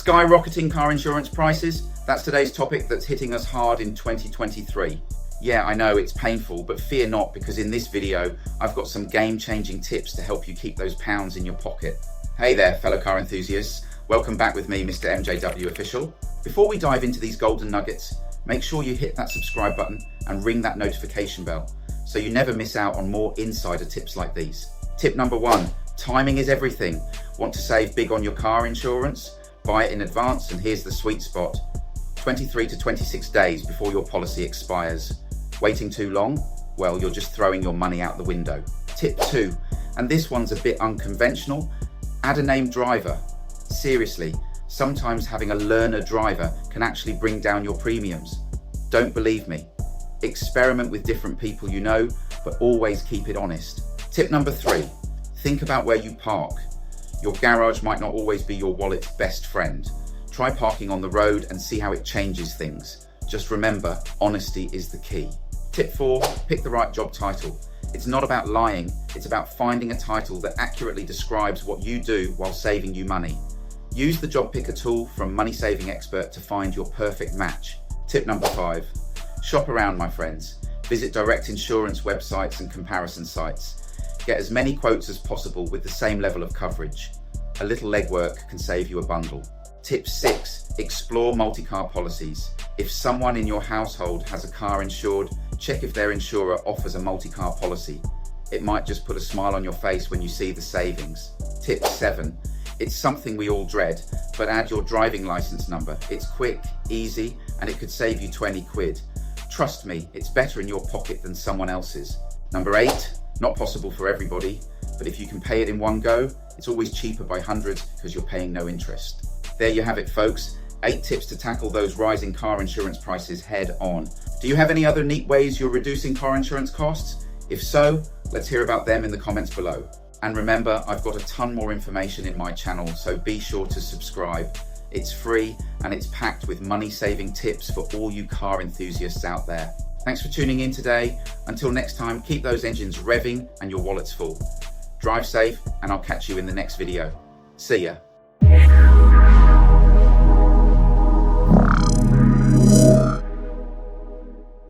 Skyrocketing car insurance prices, that's today's topic that's hitting us hard in 2023. Yeah, I know it's painful, but fear not, because in this video, I've got some game-changing tips to help you keep those pounds in your pocket. Hey there, fellow car enthusiasts. Welcome back with me, Mr. MJW Official. Before we dive into these golden nuggets, make sure you hit that subscribe button and ring that notification bell so you never miss out on more insider tips like these. Tip number 1, timing is everything. Want to save big on your car insurance? Buy it in advance, and here's the sweet spot. 23 to 26 days before your policy expires. Waiting too long? Well, you're just throwing your money out the window. Tip 2, and this one's a bit unconventional, add a named driver. Seriously, sometimes having a learner driver can actually bring down your premiums. Don't believe me? Experiment with different people you know, but always keep it honest. Tip number 3, think about where you park. Your garage might not always be your wallet's best friend. Try parking on the road and see how it changes things. Just remember, honesty is the key. Tip 4, pick the right job title. It's not about lying, it's about finding a title that accurately describes what you do while saving you money. Use the job picker tool from Money Saving Expert to find your perfect match. Tip number 5, shop around, my friends. Visit direct insurance websites and comparison sites. Get as many quotes as possible with the same level of coverage. A little legwork can save you a bundle. Tip 6, explore multi-car policies. If someone in your household has a car insured, check if their insurer offers a multi-car policy. It might just put a smile on your face when you see the savings. Tip 7, it's something we all dread, but add your driving license number. It's quick, easy, and it could save you 20 quid. Trust me, it's better in your pocket than someone else's. Number 8, not possible for everybody, but if you can pay it in one go, it's always cheaper by hundreds because you're paying no interest. There you have it, folks. 8 tips to tackle those rising car insurance prices head on. Do you have any other neat ways you're reducing car insurance costs? If so, let's hear about them in the comments below. And remember, I've got a ton more information in my channel, so be sure to subscribe. It's free and it's packed with money-saving tips for all you car enthusiasts out there. Thanks for tuning in today. Until next time, keep those engines revving and your wallets full. Drive safe, and I'll catch you in the next video. See ya.